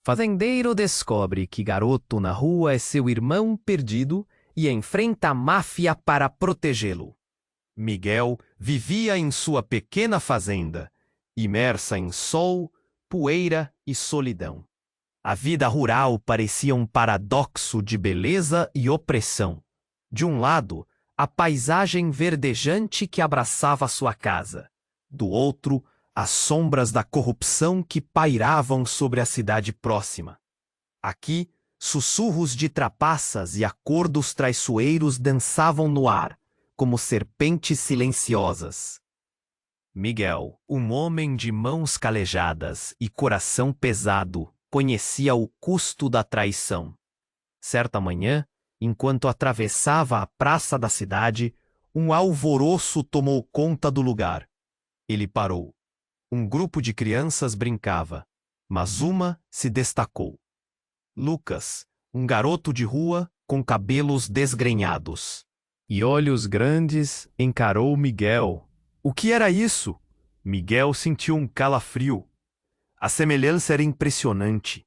Fazendeiro descobre que garoto na rua é seu irmão perdido e enfrenta a máfia para protegê-lo. Miguel vivia em sua pequena fazenda, imersa em sol, poeira e solidão. A vida rural parecia um paradoxo de beleza e opressão. De um lado, a paisagem verdejante que abraçava sua casa. Do outro, as sombras da corrupção que pairavam sobre a cidade próxima. Aqui, sussurros de trapaças e acordos traiçoeiros dançavam no ar, como serpentes silenciosas. Miguel, um homem de mãos calejadas e coração pesado, conhecia o custo da traição. Certa manhã, enquanto atravessava a praça da cidade, um alvoroço tomou conta do lugar. Ele parou. Um grupo de crianças brincava, mas uma se destacou. Lucas, um garoto de rua com cabelos desgrenhados E olhos grandes, encarou Miguel. O que era isso? Miguel sentiu um calafrio. A semelhança era impressionante.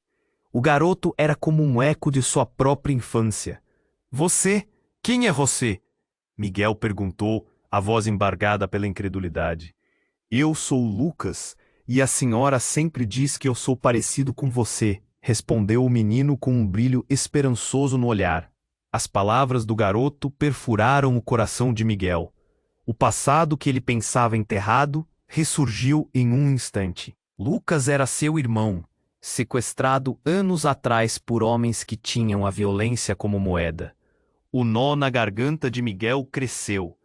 O garoto era como um eco de sua própria infância. Você? Quem é você? Miguel perguntou, a voz embargada pela incredulidade. Eu sou Lucas, e a senhora sempre diz que eu sou parecido com você, respondeu o menino com um brilho esperançoso no olhar. As palavras do garoto perfuraram o coração de Miguel. O passado que ele pensava enterrado ressurgiu em um instante. Lucas era seu irmão, sequestrado anos atrás por homens que tinham a violência como moeda. O nó na garganta de Miguel cresceu.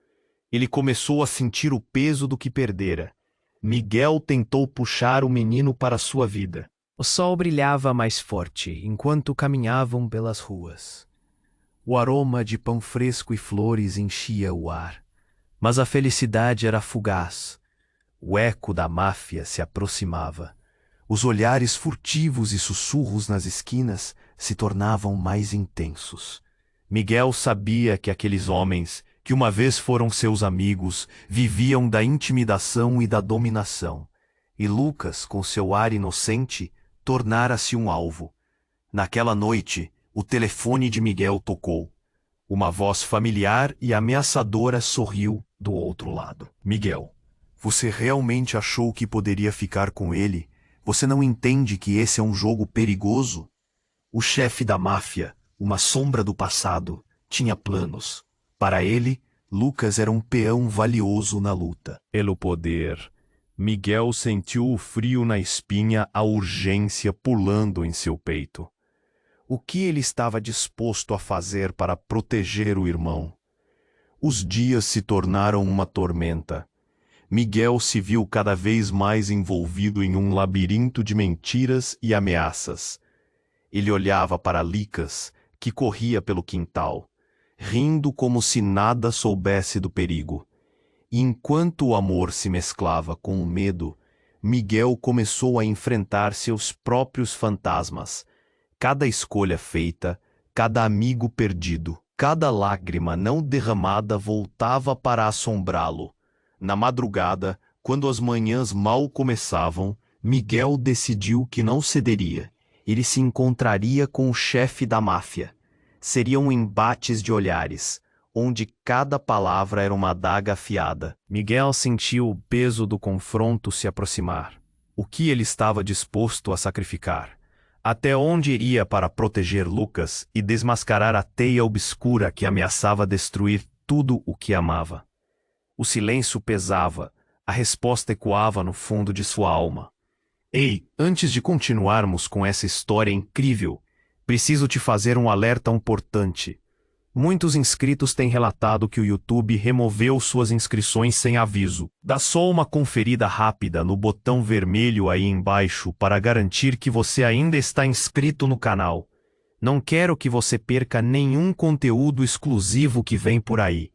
Ele começou a sentir o peso do que perdera. Miguel tentou puxar o menino para sua vida. O sol brilhava mais forte enquanto caminhavam pelas ruas. O aroma de pão fresco e flores enchia o ar. Mas a felicidade era fugaz. O eco da máfia se aproximava. Os olhares furtivos e sussurros nas esquinas se tornavam mais intensos. Miguel sabia que aqueles homens, que uma vez foram seus amigos, viviam da intimidação e da dominação. E Lucas, com seu ar inocente, tornara-se um alvo. Naquela noite, o telefone de Miguel tocou. Uma voz familiar e ameaçadora sorriu do outro lado. Miguel, você realmente achou que poderia ficar com ele? Você não entende que esse é um jogo perigoso? O chefe da máfia, uma sombra do passado, tinha planos. Para ele, Lucas era um peão valioso na luta. Pelo poder, Miguel sentiu o frio na espinha, a urgência pulando em seu peito. O que ele estava disposto a fazer para proteger o irmão? Os dias se tornaram uma tormenta. Miguel se viu cada vez mais envolvido em um labirinto de mentiras e ameaças. Ele olhava para Licas, que corria pelo quintal, rindo como se nada soubesse do perigo. E enquanto o amor se mesclava com o medo, Miguel começou a enfrentar seus próprios fantasmas. Cada escolha feita, cada amigo perdido, cada lágrima não derramada voltava para assombrá-lo. Na madrugada, quando as manhãs mal começavam, Miguel decidiu que não cederia. Ele se encontraria com o chefe da máfia. Seriam embates de olhares, onde cada palavra era uma adaga afiada. Miguel sentiu o peso do confronto se aproximar. O que ele estava disposto a sacrificar? Até onde iria para proteger Lucas e desmascarar a teia obscura que ameaçava destruir tudo o que amava? O silêncio pesava, a resposta ecoava no fundo de sua alma. Ei, antes de continuarmos com essa história incrível, preciso te fazer um alerta importante. Muitos inscritos têm relatado que o YouTube removeu suas inscrições sem aviso. Dá só uma conferida rápida no botão vermelho aí embaixo para garantir que você ainda está inscrito no canal. Não quero que você perca nenhum conteúdo exclusivo que vem por aí.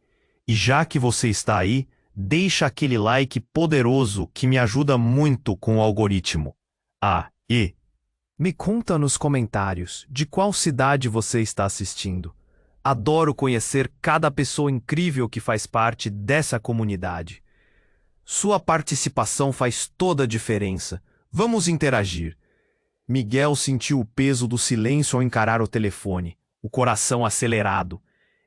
E já que você está aí, deixa aquele like poderoso que me ajuda muito com o algoritmo. Me conta nos comentários de qual cidade você está assistindo. Adoro conhecer cada pessoa incrível que faz parte dessa comunidade. Sua participação faz toda a diferença. Vamos interagir. Miguel sentiu o peso do silêncio ao encarar o telefone, o coração acelerado.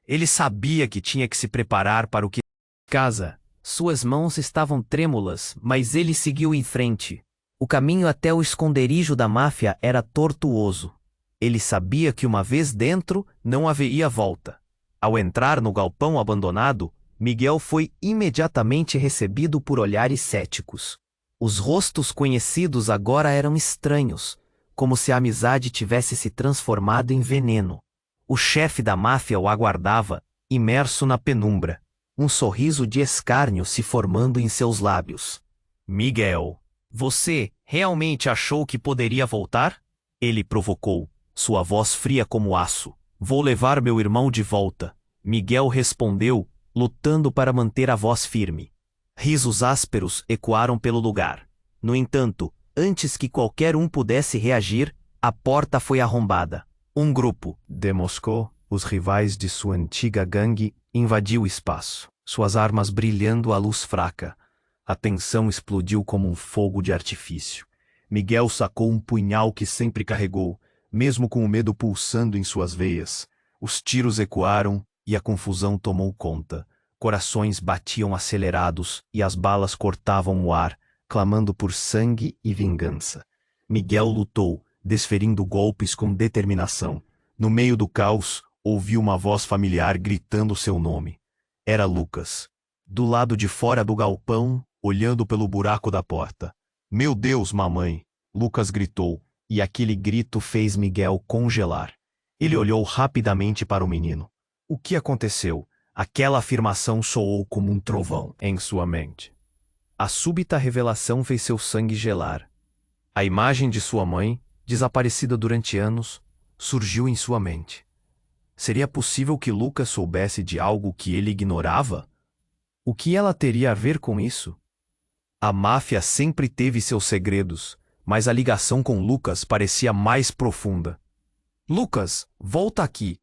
Ele sabia que tinha que se preparar para o que Casa. Suas mãos estavam trêmulas, mas ele seguiu em frente. O caminho até o esconderijo da máfia era tortuoso. Ele sabia que uma vez dentro, não haveria volta. Ao entrar no galpão abandonado, Miguel foi imediatamente recebido por olhares céticos. Os rostos conhecidos agora eram estranhos, como se a amizade tivesse se transformado em veneno. O chefe da máfia o aguardava, imerso na penumbra, um sorriso de escárnio se formando em seus lábios. Miguel, você realmente achou que poderia voltar? Ele provocou, sua voz fria como aço. Vou levar meu irmão de volta. Miguel respondeu, lutando para manter a voz firme. Risos ásperos ecoaram pelo lugar. No entanto, antes que qualquer um pudesse reagir, a porta foi arrombada. Um grupo de Moscou, os rivais de sua antiga gangue, invadiu o espaço, suas armas brilhando à luz fraca. A tensão explodiu como um fogo de artifício. Miguel sacou um punhal que sempre carregou, mesmo com o medo pulsando em suas veias. Os tiros ecoaram e a confusão tomou conta. Corações batiam acelerados e as balas cortavam o ar, clamando por sangue e vingança. Miguel lutou, desferindo golpes com determinação. No meio do caos, ouviu uma voz familiar gritando seu nome. Era Lucas. Do lado de fora do galpão, olhando pelo buraco da porta. Meu Deus, mamãe! Lucas gritou, e aquele grito fez Miguel congelar. Ele olhou rapidamente para o menino. O que aconteceu? Aquela afirmação soou como um trovão em sua mente. A súbita revelação fez seu sangue gelar. A imagem de sua mãe, desaparecida durante anos, surgiu em sua mente. Seria possível que Lucas soubesse de algo que ele ignorava? O que ela teria a ver com isso? A máfia sempre teve seus segredos, mas a ligação com Lucas parecia mais profunda. Lucas, volta aqui!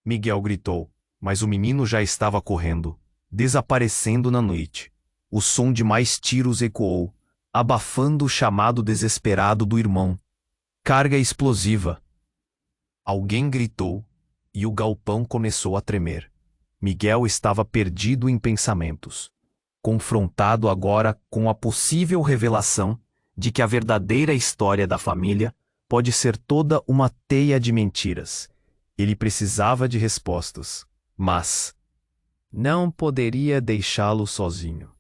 Miguel gritou, mas o menino já estava correndo, desaparecendo na noite. O som de mais tiros ecoou, abafando o chamado desesperado do irmão. Carga explosiva. Alguém gritou, e o galpão começou a tremer. Miguel estava perdido em pensamentos, confrontado agora com a possível revelação de que a verdadeira história da família pode ser toda uma teia de mentiras. Ele precisava de respostas, mas não poderia deixá-lo sozinho.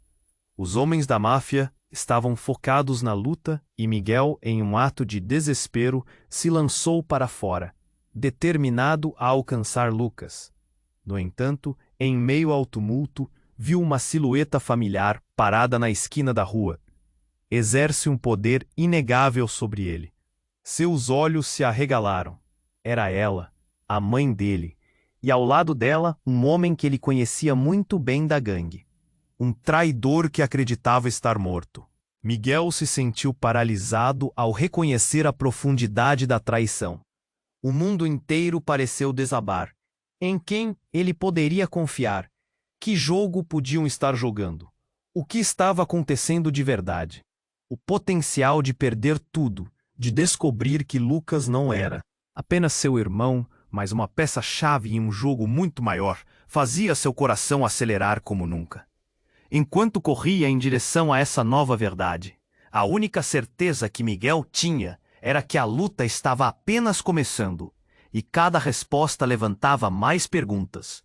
Os homens da máfia estavam focados na luta e Miguel, em um ato de desespero, se lançou para fora, determinado a alcançar Lucas. No entanto, em meio ao tumulto, viu uma silhueta familiar parada na esquina da rua. Exerce um poder inegável sobre ele. Seus olhos se arregalaram. Era ela, a mãe dele, e ao lado dela, um homem que ele conhecia muito bem da gangue. Um traidor que acreditava estar morto. Miguel se sentiu paralisado ao reconhecer a profundidade da traição. O mundo inteiro pareceu desabar. Em quem ele poderia confiar? Que jogo podiam estar jogando? O que estava acontecendo de verdade? O potencial de perder tudo, de descobrir que Lucas não era apenas seu irmão, mas uma peça-chave em um jogo muito maior, fazia seu coração acelerar como nunca. Enquanto corria em direção a essa nova verdade, a única certeza que Miguel tinha era que a luta estava apenas começando, e cada resposta levantava mais perguntas.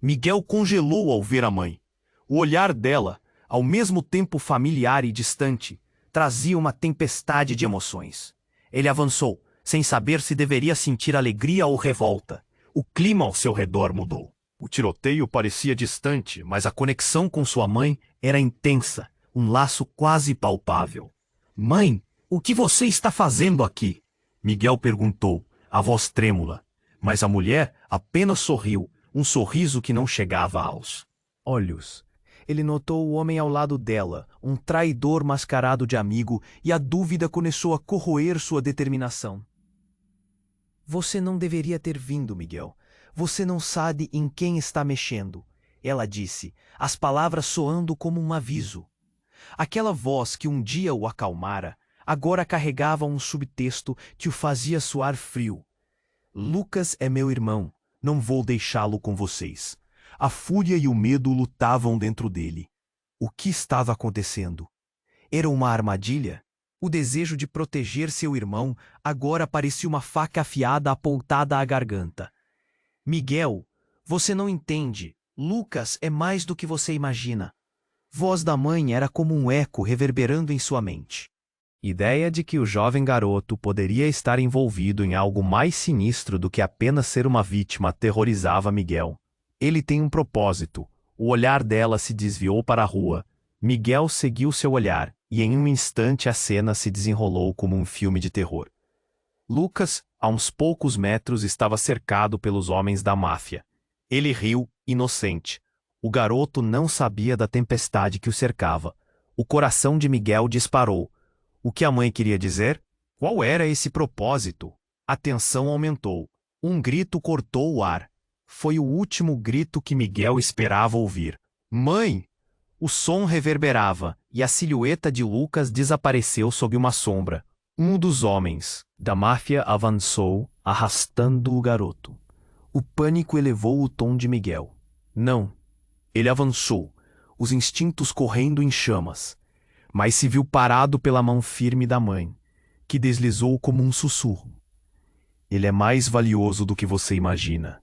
Miguel congelou ao ver a mãe. O olhar dela, ao mesmo tempo familiar e distante, trazia uma tempestade de emoções. Ele avançou, sem saber se deveria sentir alegria ou revolta. O clima ao seu redor mudou. O tiroteio parecia distante, mas a conexão com sua mãe era intensa, um laço quase palpável. Mãe, o que você está fazendo aqui? Miguel perguntou, a voz trêmula. Mas a mulher apenas sorriu, um sorriso que não chegava aos olhos. Ele notou o homem ao lado dela, um traidor mascarado de amigo, e a dúvida começou a corroer sua determinação. Você não deveria ter vindo, Miguel. Você não sabe em quem está mexendo, ela disse, as palavras soando como um aviso. Aquela voz que um dia o acalmara, agora carregava um subtexto que o fazia suar frio. Lucas é meu irmão, não vou deixá-lo com vocês. A fúria e o medo lutavam dentro dele. O que estava acontecendo? Era uma armadilha? O desejo de proteger seu irmão agora parecia uma faca afiada apontada à garganta. Miguel, você não entende. Lucas é mais do que você imagina. Voz da mãe era como um eco reverberando em sua mente. Ideia de que o jovem garoto poderia estar envolvido em algo mais sinistro do que apenas ser uma vítima aterrorizava Miguel. Ele tem um propósito. O olhar dela se desviou para a rua. Miguel seguiu seu olhar, e em um instante a cena se desenrolou como um filme de terror. Lucas, a uns poucos metros, estava cercado pelos homens da máfia. Ele riu, inocente. O garoto não sabia da tempestade que o cercava. O coração de Miguel disparou. O que a mãe queria dizer? Qual era esse propósito? A tensão aumentou. Um grito cortou o ar. Foi o último grito que Miguel esperava ouvir. Mãe! O som reverberava, e a silhueta de Lucas desapareceu sob uma sombra. Um dos homens da máfia avançou, arrastando o garoto. O pânico elevou o tom de Miguel. Não. Ele avançou, os instintos correndo em chamas, mas se viu parado pela mão firme da mãe, que deslizou como um sussurro. Ele é mais valioso do que você imagina,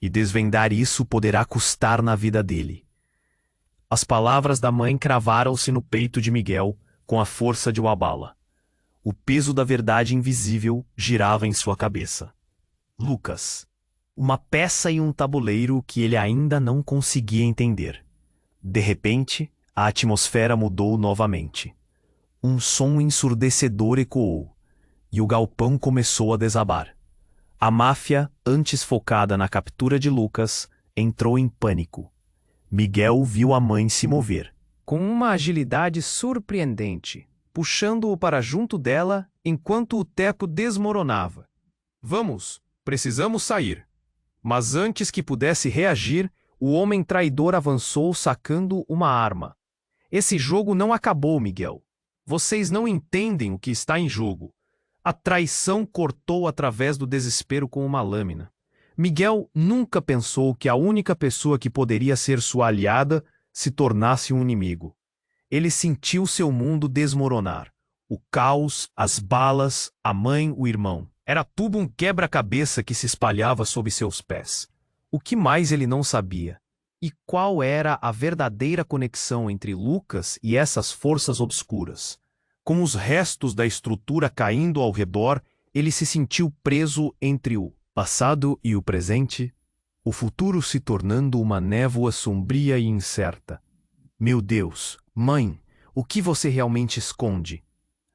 e desvendar isso poderá custar na vida dele. As palavras da mãe cravaram-se no peito de Miguel com a força de uma bala. O peso da verdade invisível girava em sua cabeça. Lucas. Uma peça em um tabuleiro que ele ainda não conseguia entender. De repente, a atmosfera mudou novamente. Um som ensurdecedor ecoou, e o galpão começou a desabar. A máfia, antes focada na captura de Lucas, entrou em pânico. Miguel viu a mãe se mover, com uma agilidade surpreendente, puxando-o para junto dela enquanto o teto desmoronava. Vamos, precisamos sair. Mas antes que pudesse reagir, o homem traidor avançou sacando uma arma. Esse jogo não acabou, Miguel. Vocês não entendem o que está em jogo. A traição cortou através do desespero com uma lâmina. Miguel nunca pensou que a única pessoa que poderia ser sua aliada se tornasse um inimigo. Ele sentiu seu mundo desmoronar. O caos, as balas, a mãe, o irmão. Era tudo um quebra-cabeça que se espalhava sob seus pés. O que mais ele não sabia? E qual era a verdadeira conexão entre Lucas e essas forças obscuras? Com os restos da estrutura caindo ao redor, ele se sentiu preso entre o passado e o presente, o futuro se tornando uma névoa sombria e incerta. Meu Deus, mãe, o que você realmente esconde?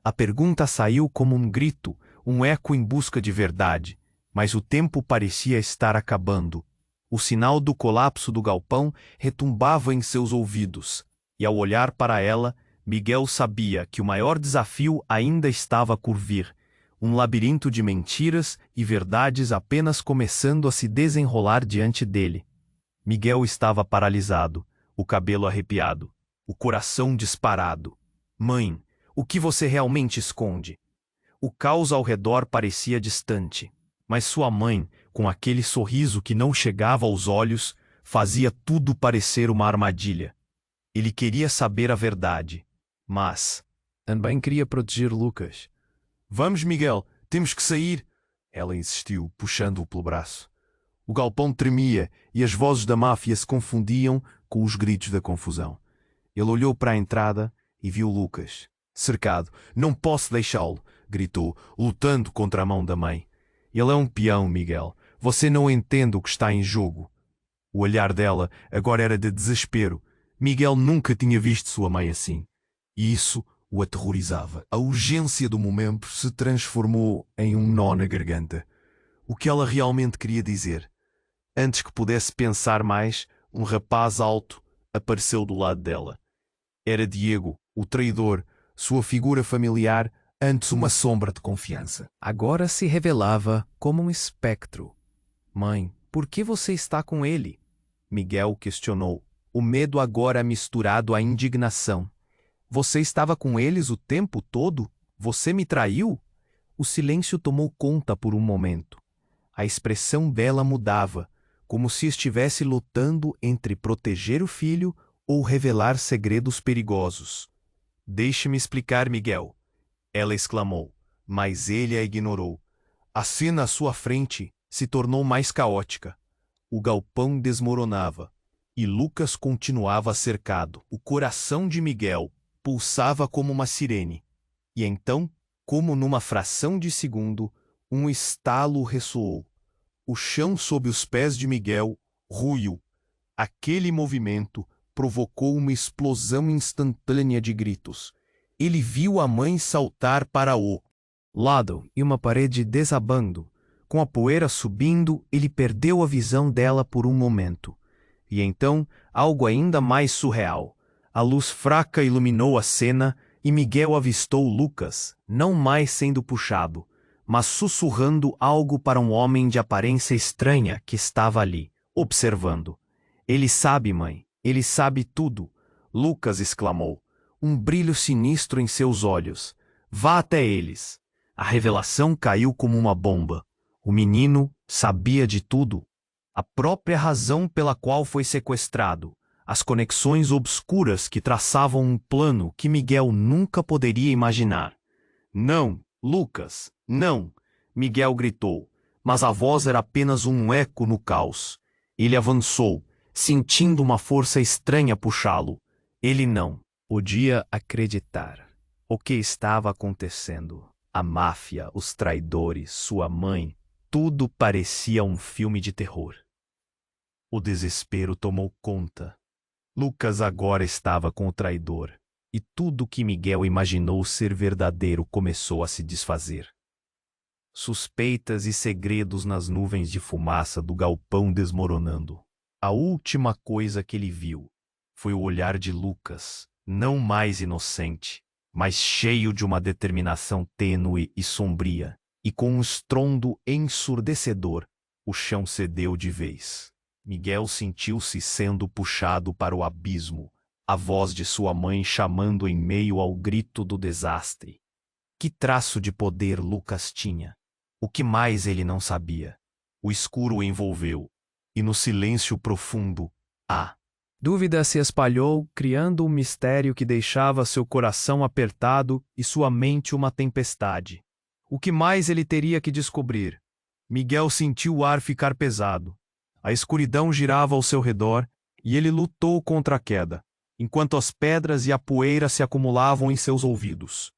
A pergunta saiu como um grito, um eco em busca de verdade, mas o tempo parecia estar acabando. O sinal do colapso do galpão retumbava em seus ouvidos, e ao olhar para ela, Miguel sabia que o maior desafio ainda estava por vir, um labirinto de mentiras e verdades apenas começando a se desenrolar diante dele. Miguel estava paralisado, o cabelo arrepiado, o coração disparado. Mãe, o que você realmente esconde? O caos ao redor parecia distante, mas sua mãe, com aquele sorriso que não chegava aos olhos, fazia tudo parecer uma armadilha. Ele queria saber a verdade, mas também queria proteger Lucas. Vamos, Miguel, temos que sair. Ela insistiu, puxando-o pelo braço. O galpão tremia e as vozes da máfia se confundiam com os gritos da confusão. Ele olhou para a entrada e viu Lucas, cercado. Não posso deixá-lo, gritou, lutando contra a mão da mãe. Ele é um peão, Miguel. Você não entende o que está em jogo. O olhar dela agora era de desespero. Miguel nunca tinha visto sua mãe assim. E isso o aterrorizava. A urgência do momento se transformou em um nó na garganta. O que ela realmente queria dizer? Antes que pudesse pensar mais, um rapaz alto apareceu do lado dela. Era Diego, o traidor, sua figura familiar, antes uma sombra de confiança. Agora se revelava como um espectro. Mãe, por que você está com ele? Miguel questionou, o medo agora misturado à indignação. Você estava com eles o tempo todo? Você me traiu? O silêncio tomou conta por um momento. A expressão dela mudava, como se estivesse lutando entre proteger o filho ou revelar segredos perigosos. Deixe-me explicar, Miguel, ela exclamou, mas ele a ignorou. A cena à sua frente se tornou mais caótica. O galpão desmoronava e Lucas continuava cercado. O coração de Miguel pulsava como uma sirene. E então, como numa fração de segundo, um estalo ressoou. O chão sob os pés de Miguel ruiu. Aquele movimento provocou uma explosão instantânea de gritos. Ele viu a mãe saltar para o lado e uma parede desabando. Com a poeira subindo, ele perdeu a visão dela por um momento. E então, algo ainda mais surreal. A luz fraca iluminou a cena e Miguel avistou Lucas, não mais sendo puxado, mas sussurrando algo para um homem de aparência estranha que estava ali, observando. Ele sabe, mãe, ele sabe tudo, Lucas exclamou, um brilho sinistro em seus olhos. Vá até eles. A revelação caiu como uma bomba. O menino sabia de tudo. A própria razão pela qual foi sequestrado, as conexões obscuras que traçavam um plano que Miguel nunca poderia imaginar. Não, Lucas, não, Miguel gritou, mas a voz era apenas um eco no caos. Ele avançou, sentindo uma força estranha puxá-lo. Ele não podia acreditar. O que estava acontecendo? A máfia, os traidores, sua mãe, tudo parecia um filme de terror. O desespero tomou conta. Lucas agora estava com o traidor, e tudo que Miguel imaginou ser verdadeiro começou a se desfazer. Suspeitas e segredos nas nuvens de fumaça do galpão desmoronando. A última coisa que ele viu foi o olhar de Lucas, não mais inocente, mas cheio de uma determinação tênue e sombria, e com um estrondo ensurdecedor, o chão cedeu de vez. Miguel sentiu-se sendo puxado para o abismo, a voz de sua mãe chamando em meio ao grito do desastre. Que traço de poder Lucas tinha? O que mais ele não sabia? O escuro o envolveu, e no silêncio profundo, a dúvida se espalhou, criando um mistério que deixava seu coração apertado e sua mente uma tempestade. O que mais ele teria que descobrir? Miguel sentiu o ar ficar pesado. A escuridão girava ao seu redor e ele lutou contra a queda, enquanto as pedras e a poeira se acumulavam em seus ouvidos.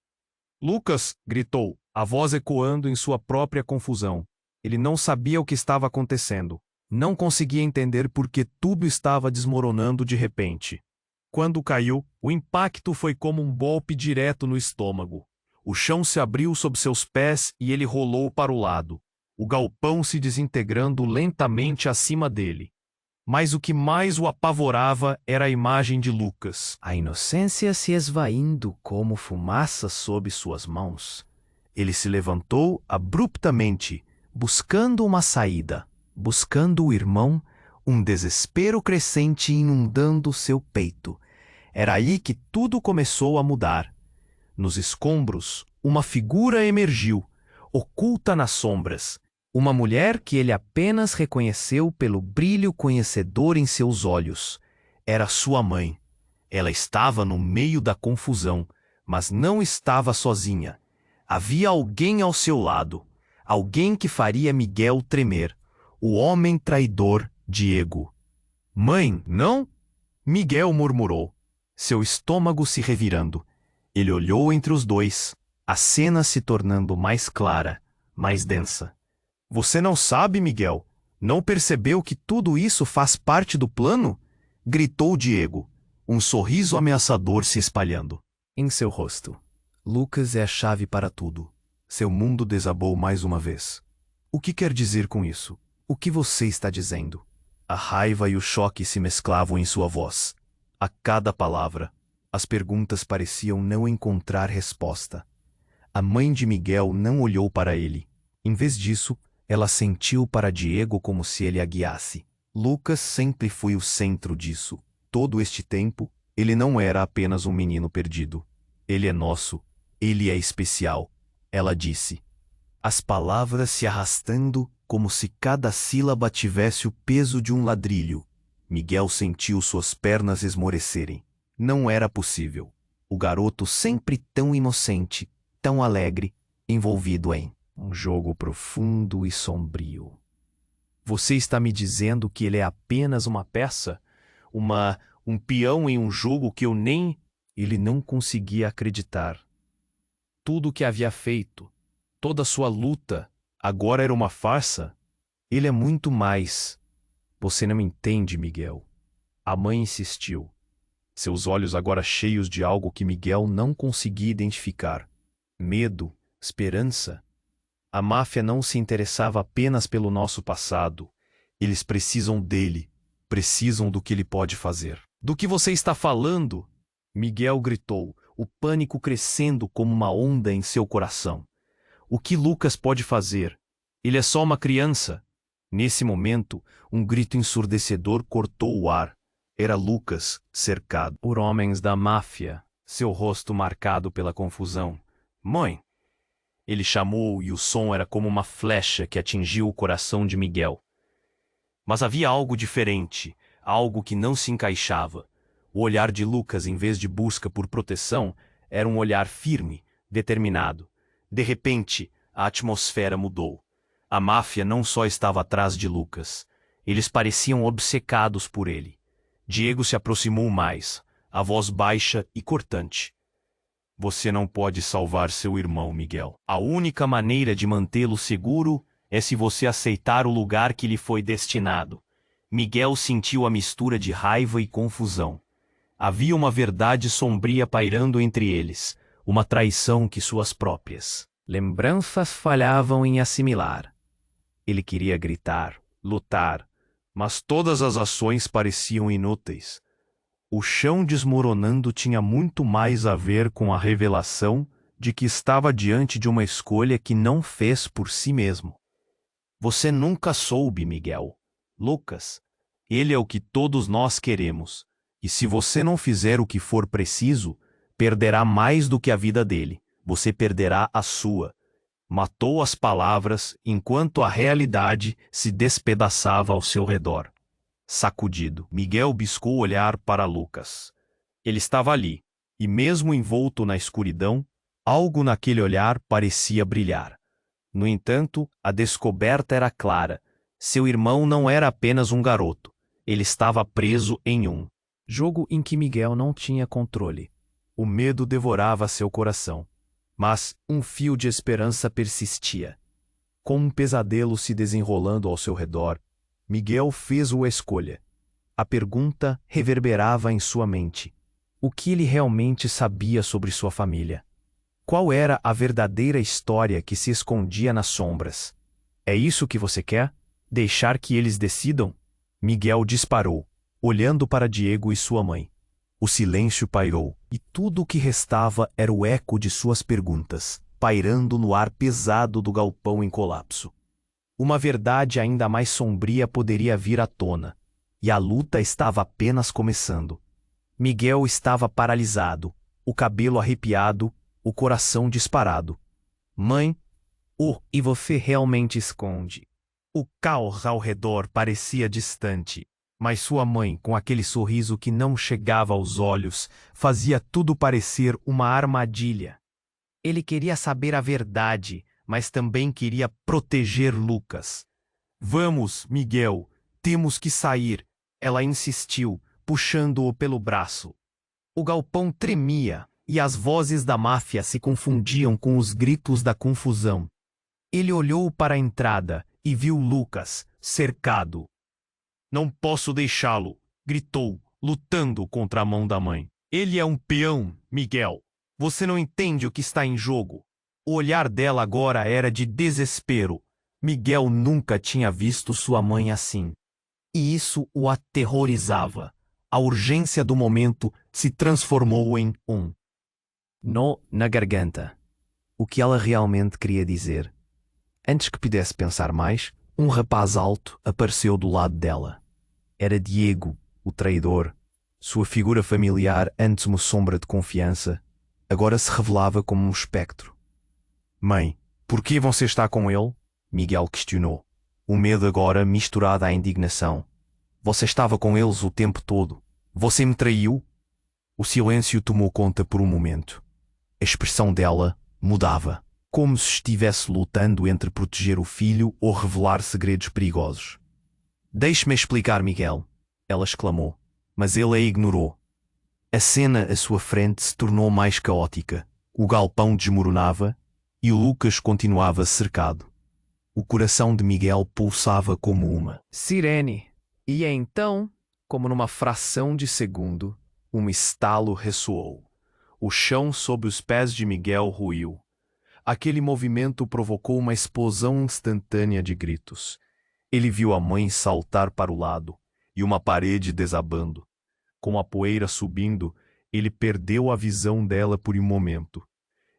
Lucas! Gritou, a voz ecoando em sua própria confusão. Ele não sabia o que estava acontecendo. Não conseguia entender por que tudo estava desmoronando de repente. Quando caiu, o impacto foi como um golpe direto no estômago. O chão se abriu sob seus pés e ele rolou para o lado, o galpão se desintegrando lentamente acima dele. Mas o que mais o apavorava era a imagem de Lucas. A inocência se esvaindo como fumaça sob suas mãos. Ele se levantou abruptamente, buscando uma saída, buscando o irmão, um desespero crescente inundando seu peito. Era aí que tudo começou a mudar. Nos escombros, uma figura emergiu, oculta nas sombras. Uma mulher que ele apenas reconheceu pelo brilho conhecedor em seus olhos. Era sua mãe. Ela estava no meio da confusão, mas não estava sozinha. Havia alguém ao seu lado, alguém que faria Miguel tremer. O homem traidor, Diego. Mãe, não? Miguel murmurou, seu estômago se revirando. Ele olhou entre os dois, a cena se tornando mais clara, mais densa. Você não sabe, Miguel? Não percebeu que tudo isso faz parte do plano? Gritou Diego, um sorriso ameaçador se espalhando em seu rosto. Lucas é a chave para tudo. Seu mundo desabou mais uma vez. O que quer dizer com isso? O que você está dizendo? A raiva e o choque se mesclavam em sua voz. A cada palavra, as perguntas pareciam não encontrar resposta. A mãe de Miguel não olhou para ele. Em vez disso, ela sentiu para Diego como se ele a guiasse. Lucas sempre foi o centro disso. Todo este tempo, ele não era apenas um menino perdido. Ele é nosso. Ele é especial, ela disse. As palavras se arrastando como se cada sílaba tivesse o peso de um ladrilho. Miguel sentiu suas pernas esmorecerem. Não era possível. O garoto sempre tão inocente, tão alegre, envolvido em um jogo profundo e sombrio. Você está me dizendo que ele é apenas uma peça? Um peão em um jogo que eu nem... Ele não conseguia acreditar. Tudo o que havia feito, toda a sua luta, agora era uma farsa? Ele é muito mais. Você não entende, Miguel. A mãe insistiu. Seus olhos agora cheios de algo que Miguel não conseguia identificar. Medo, esperança. A máfia não se interessava apenas pelo nosso passado. Eles precisam dele, precisam do que ele pode fazer. Do que você está falando? Miguel gritou, o pânico crescendo como uma onda em seu coração. O que Lucas pode fazer? Ele é só uma criança. Nesse momento, um grito ensurdecedor cortou o ar. Era Lucas, cercado por homens da máfia, seu rosto marcado pela confusão. Mãe! Ele chamou e o som era como uma flecha que atingiu o coração de Miguel. Mas havia algo diferente, algo que não se encaixava. O olhar de Lucas, em vez de busca por proteção, era um olhar firme, determinado. De repente, a atmosfera mudou. A máfia não só estava atrás de Lucas. Eles pareciam obcecados por ele. Diego se aproximou mais, a voz baixa e cortante. Você não pode salvar seu irmão, Miguel. A única maneira de mantê-lo seguro é se você aceitar o lugar que lhe foi destinado. Miguel sentiu a mistura de raiva e confusão. Havia uma verdade sombria pairando entre eles, uma traição que suas próprias lembranças falhavam em assimilar. Ele queria gritar, lutar, mas todas as ações pareciam inúteis. O chão desmoronando tinha muito mais a ver com a revelação de que estava diante de uma escolha que não fez por si mesmo. Você nunca soube, Miguel. Lucas, ele é o que todos nós queremos. E se você não fizer o que for preciso, perderá mais do que a vida dele. Você perderá a sua. Matou as palavras enquanto a realidade se despedaçava ao seu redor. Sacudido, Miguel biscou o olhar para Lucas. Ele estava ali, e mesmo envolto na escuridão, algo naquele olhar parecia brilhar. No entanto, a descoberta era clara. Seu irmão não era apenas um garoto. Ele estava preso em um jogo em que Miguel não tinha controle. O medo devorava seu coração. Mas um fio de esperança persistia. Com um pesadelo se desenrolando ao seu redor, Miguel fez uma escolha. A pergunta reverberava em sua mente. O que ele realmente sabia sobre sua família? Qual era a verdadeira história que se escondia nas sombras? É isso que você quer? Deixar que eles decidam? Miguel disparou, olhando para Diego e sua mãe. O silêncio pairou, e tudo o que restava era o eco de suas perguntas, pairando no ar pesado do galpão em colapso. Uma verdade ainda mais sombria poderia vir à tona, e a luta estava apenas começando. Miguel estava paralisado, o cabelo arrepiado, o coração disparado. Mãe, e você realmente esconde? O caos ao redor parecia distante, mas sua mãe, com aquele sorriso que não chegava aos olhos, fazia tudo parecer uma armadilha. Ele queria saber a verdade, mas também queria proteger Lucas. Vamos, Miguel, temos que sair, ela insistiu, puxando-o pelo braço. O galpão tremia, e as vozes da máfia se confundiam com os gritos da confusão. Ele olhou para a entrada e viu Lucas, cercado. Não posso deixá-lo, gritou, lutando contra a mão da mãe. Ele é um peão, Miguel. Você não entende o que está em jogo. O olhar dela agora era de desespero. Miguel nunca tinha visto sua mãe assim. E isso o aterrorizava. A urgência do momento se transformou em um nó na garganta. O que ela realmente queria dizer? Antes que pudesse pensar mais, um rapaz alto apareceu do lado dela. Era Diego, o traidor, sua figura familiar antes uma sombra de confiança, agora se revelava como um espectro. Mãe, por que você está com ele? Miguel questionou. O medo agora misturado à indignação. Você estava com eles o tempo todo. Você me traiu? O silêncio tomou conta por um momento. A expressão dela mudava, como se estivesse lutando entre proteger o filho ou revelar segredos perigosos. Deixe-me explicar, Miguel, ela exclamou, mas ele a ignorou. A cena à sua frente se tornou mais caótica. O galpão desmoronava e o Lucas continuava cercado. O coração de Miguel pulsava como uma sirene. E então, como numa fração de segundo, um estalo ressoou. O chão sob os pés de Miguel ruiu. Aquele movimento provocou uma explosão instantânea de gritos. Ele viu a mãe saltar para o lado e uma parede desabando. Com a poeira subindo, ele perdeu a visão dela por um momento.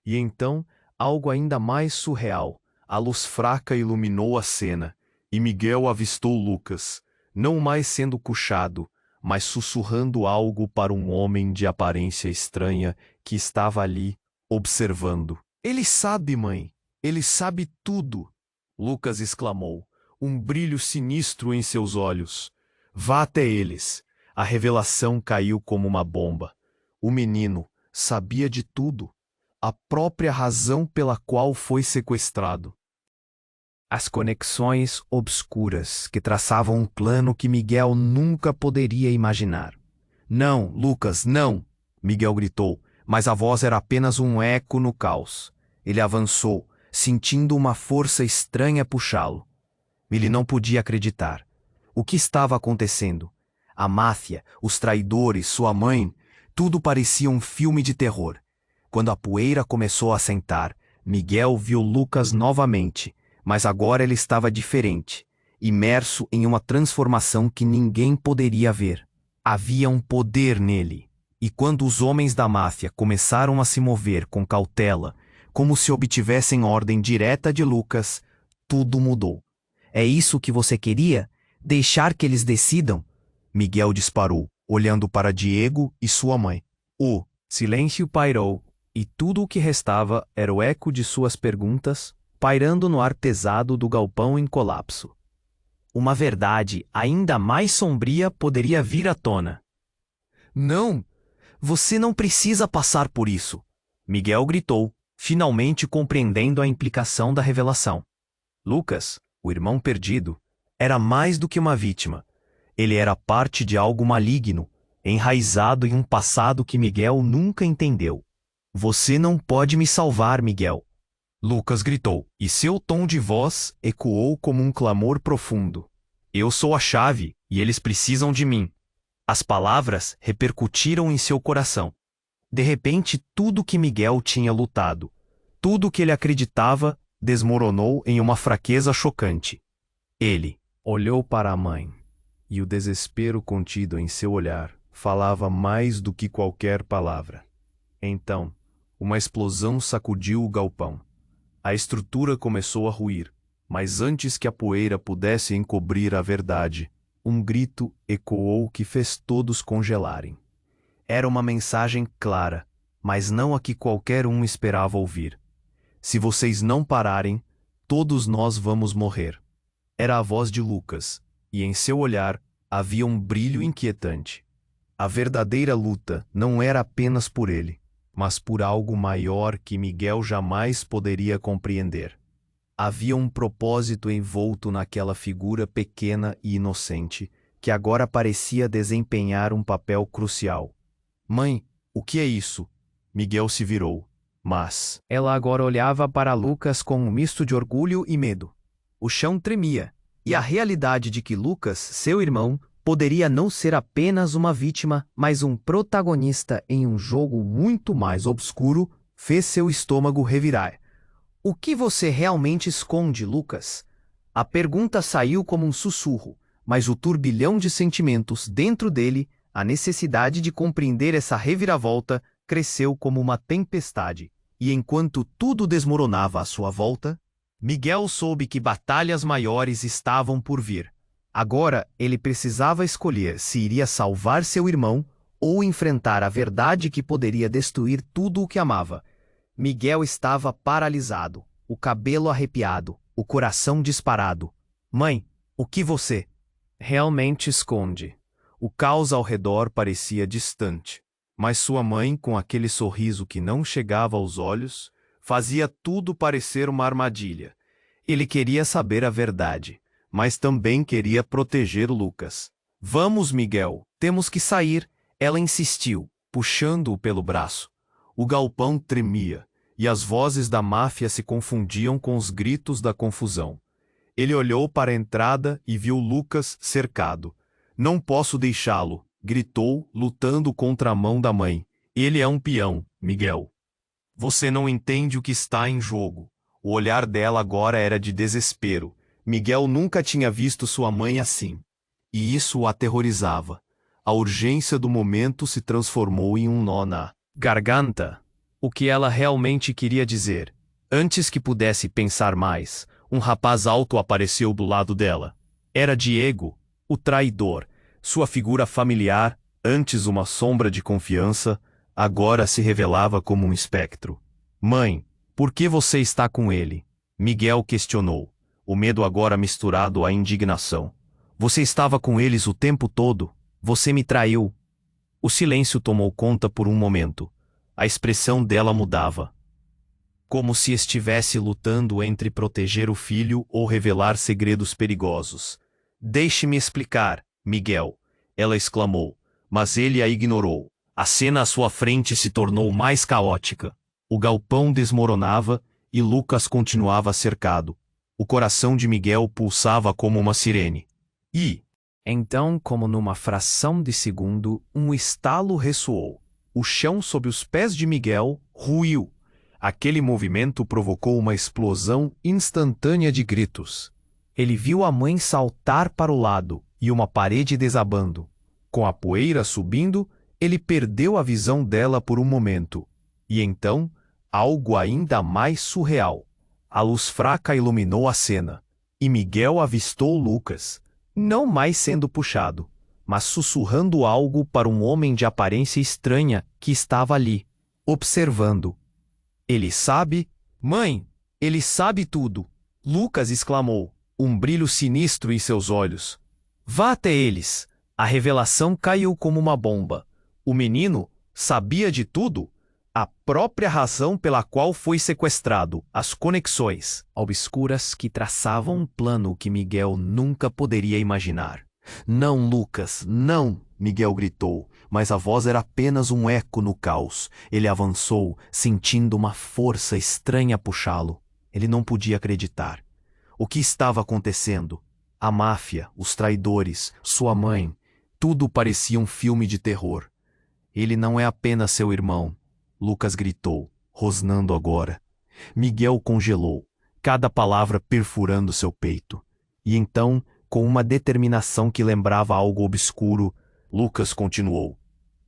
E então, algo ainda mais surreal. A luz fraca iluminou a cena, e Miguel avistou Lucas, não mais sendo coxado, mas sussurrando algo para um homem de aparência estranha que estava ali, observando. Ele sabe, mãe, ele sabe tudo, Lucas exclamou, um brilho sinistro em seus olhos. Vá até eles. A revelação caiu como uma bomba. O menino sabia de tudo, a própria razão pela qual foi sequestrado. As conexões obscuras que traçavam um plano que Miguel nunca poderia imaginar. Não, Lucas, não! Miguel gritou, mas a voz era apenas um eco no caos. Ele avançou, sentindo uma força estranha puxá-lo. Ele não podia acreditar. O que estava acontecendo? A máfia, os traidores, sua mãe, tudo parecia um filme de terror. Quando a poeira começou a assentar, Miguel viu Lucas novamente, mas agora ele estava diferente, imerso em uma transformação que ninguém poderia ver. Havia um poder nele, e quando os homens da máfia começaram a se mover com cautela, como se obtivessem ordem direta de Lucas, tudo mudou. É isso que você queria? Deixar que eles decidam? Miguel disparou, olhando para Diego e sua mãe. O silêncio pairou, e tudo o que restava era o eco de suas perguntas, pairando no ar pesado do galpão em colapso. Uma verdade ainda mais sombria poderia vir à tona. Não! Você não precisa passar por isso! Miguel gritou, finalmente compreendendo a implicação da revelação. Lucas, o irmão perdido, era mais do que uma vítima. Ele era parte de algo maligno, enraizado em um passado que Miguel nunca entendeu. Você não pode me salvar, Miguel! Lucas gritou, e seu tom de voz ecoou como um clamor profundo. Eu sou a chave, e eles precisam de mim. As palavras repercutiram em seu coração. De repente, tudo que Miguel tinha lutado, tudo que ele acreditava, desmoronou em uma fraqueza chocante. Ele olhou para a mãe, e o desespero contido em seu olhar falava mais do que qualquer palavra. Então, uma explosão sacudiu o galpão. A estrutura começou a ruir, mas antes que a poeira pudesse encobrir a verdade, um grito ecoou que fez todos congelarem. Era uma mensagem clara, mas não a que qualquer um esperava ouvir. Se vocês não pararem, todos nós vamos morrer. Era a voz de Lucas, e em seu olhar havia um brilho inquietante. A verdadeira luta não era apenas por ele, mas por algo maior que Miguel jamais poderia compreender. Havia um propósito envolto naquela figura pequena e inocente, que agora parecia desempenhar um papel crucial. Mãe, o que é isso? Miguel se virou, mas ela agora olhava para Lucas com um misto de orgulho e medo. O chão tremia, e a realidade de que Lucas, seu irmão, poderia não ser apenas uma vítima, mas um protagonista em um jogo muito mais obscuro, fez seu estômago revirar. O que você realmente esconde, Lucas? A pergunta saiu como um sussurro, mas o turbilhão de sentimentos dentro dele, a necessidade de compreender essa reviravolta, cresceu como uma tempestade. E enquanto tudo desmoronava à sua volta, Miguel soube que batalhas maiores estavam por vir. Agora ele precisava escolher se iria salvar seu irmão ou enfrentar a verdade que poderia destruir tudo o que amava. Miguel estava paralisado, o cabelo arrepiado, o coração disparado. Mãe, o que você realmente esconde? O caos ao redor parecia distante, mas sua mãe, com aquele sorriso que não chegava aos olhos, fazia tudo parecer uma armadilha. Ele queria saber a verdade, mas também queria proteger Lucas. Vamos, Miguel, temos que sair, ela insistiu, puxando-o pelo braço. O galpão tremia, e as vozes da máfia se confundiam com os gritos da confusão. Ele olhou para a entrada e viu Lucas cercado. Não posso deixá-lo, gritou, lutando contra a mão da mãe. Ele é um peão, Miguel. Você não entende o que está em jogo. O olhar dela agora era de desespero. Miguel nunca tinha visto sua mãe assim. E isso o aterrorizava. A urgência do momento se transformou em um nó na garganta. O que ela realmente queria dizer? Antes que pudesse pensar mais, um rapaz alto apareceu do lado dela. Era Diego, o traidor. Sua figura familiar, antes uma sombra de confiança, agora se revelava como um espectro. Mãe, por que você está com ele? Miguel questionou, o medo agora misturado à indignação. Você estava com eles o tempo todo. Você me traiu. O silêncio tomou conta por um momento. A expressão dela mudava, como se estivesse lutando entre proteger o filho ou revelar segredos perigosos. Deixe-me explicar, Miguel, ela exclamou, mas ele a ignorou. A cena à sua frente se tornou mais caótica. O galpão desmoronava e Lucas continuava cercado. O coração de Miguel pulsava como uma sirene. E, então, como numa fração de segundo, um estalo ressoou. O chão sob os pés de Miguel ruiu. Aquele movimento provocou uma explosão instantânea de gritos. Ele viu a mãe saltar para o lado e uma parede desabando. Com a poeira subindo, ele perdeu a visão dela por um momento. E então, algo ainda mais surreal. A luz fraca iluminou a cena, e Miguel avistou Lucas, não mais sendo puxado, mas sussurrando algo para um homem de aparência estranha que estava ali, observando. Ele sabe? Mãe, ele sabe tudo! Lucas exclamou, um brilho sinistro em seus olhos. Vá até eles! A revelação caiu como uma bomba. O menino sabia de tudo? A própria razão pela qual foi sequestrado, as conexões obscuras que traçavam um plano que Miguel nunca poderia imaginar. Não, Lucas, não! Miguel gritou, mas a voz era apenas um eco no caos. Ele avançou, sentindo uma força estranha puxá-lo. Ele não podia acreditar. O que estava acontecendo? A máfia, os traidores, sua mãe, tudo parecia um filme de terror. Ele não é apenas seu irmão, Lucas gritou, rosnando agora. Miguel congelou, cada palavra perfurando seu peito. E então, com uma determinação que lembrava algo obscuro, Lucas continuou.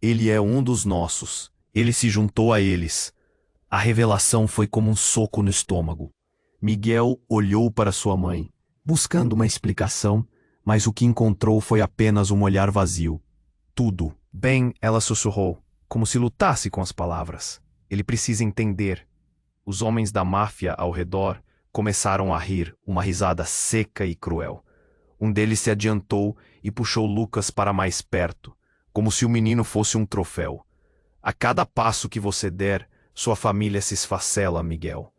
Ele é um dos nossos. Ele se juntou a eles. A revelação foi como um soco no estômago. Miguel olhou para sua mãe, buscando uma explicação, mas o que encontrou foi apenas um olhar vazio. Tudo. Bem, ela sussurrou, como se lutasse com as palavras. Ele precisa entender. Os homens da máfia ao redor começaram a rir, uma risada seca e cruel. Um deles se adiantou e puxou Lucas para mais perto, como se o menino fosse um troféu. A cada passo que você der, sua família se esfacela, Miguel.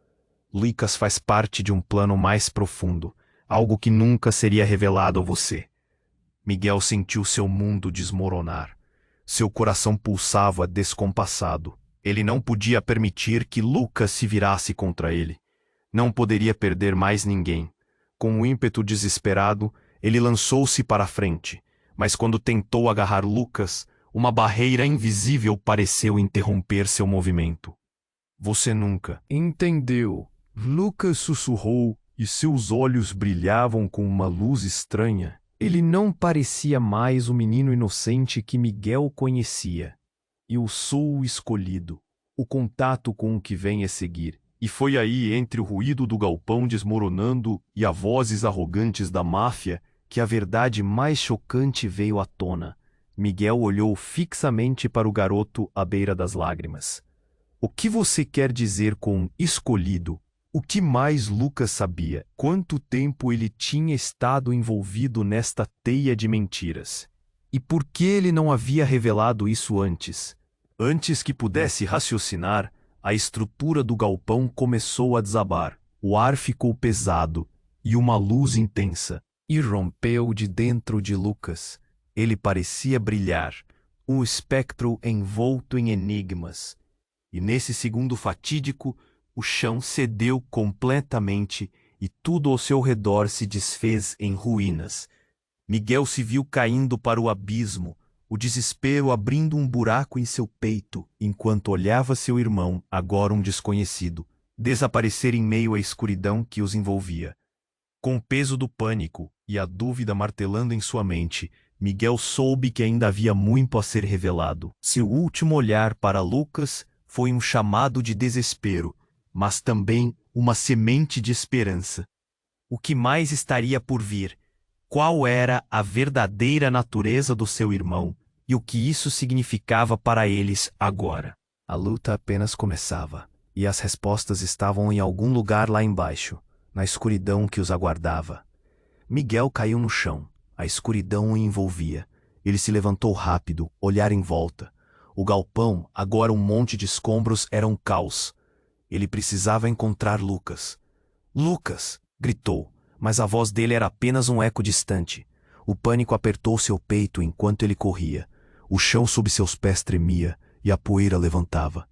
Lucas faz parte de um plano mais profundo, algo que nunca seria revelado a você. Miguel sentiu seu mundo desmoronar. Seu coração pulsava descompassado. Ele não podia permitir que Lucas se virasse contra ele. Não poderia perder mais ninguém. Com um ímpeto desesperado, ele lançou-se para a frente, mas quando tentou agarrar Lucas, uma barreira invisível pareceu interromper seu movimento. Você nunca entendeu. Lucas sussurrou e seus olhos brilhavam com uma luz estranha. Ele não parecia mais o menino inocente que Miguel conhecia. Eu sou o escolhido, o contato com o que vem a seguir. E foi aí, entre o ruído do galpão desmoronando e as vozes arrogantes da máfia, que a verdade mais chocante veio à tona. Miguel olhou fixamente para o garoto à beira das lágrimas. O que você quer dizer com escolhido? O que mais Lucas sabia? Quanto tempo ele tinha estado envolvido nesta teia de mentiras? E por que ele não havia revelado isso antes? Antes que pudesse raciocinar, a estrutura do galpão começou a desabar. O ar ficou pesado e uma luz intensa irrompeu de dentro de Lucas. Ele parecia brilhar, um espectro envolto em enigmas. E nesse segundo fatídico, o chão cedeu completamente e tudo ao seu redor se desfez em ruínas. Miguel se viu caindo para o abismo, o desespero abrindo um buraco em seu peito, enquanto olhava seu irmão, agora um desconhecido, desaparecer em meio à escuridão que os envolvia. Com o peso do pânico e a dúvida martelando em sua mente, Miguel soube que ainda havia muito a ser revelado. Seu último olhar para Lucas foi um chamado de desespero, mas também uma semente de esperança. O que mais estaria por vir? Qual era a verdadeira natureza do seu irmão e o que isso significava para eles agora? A luta apenas começava, e as respostas estavam em algum lugar lá embaixo, na escuridão que os aguardava. Miguel caiu no chão. A escuridão o envolvia. Ele se levantou rápido, olhar em volta. O galpão, agora um monte de escombros, era um caos. Ele precisava encontrar Lucas. Lucas! Gritou, mas a voz dele era apenas um eco distante. O pânico apertou seu peito enquanto ele corria. O chão sob seus pés tremia e a poeira levantava.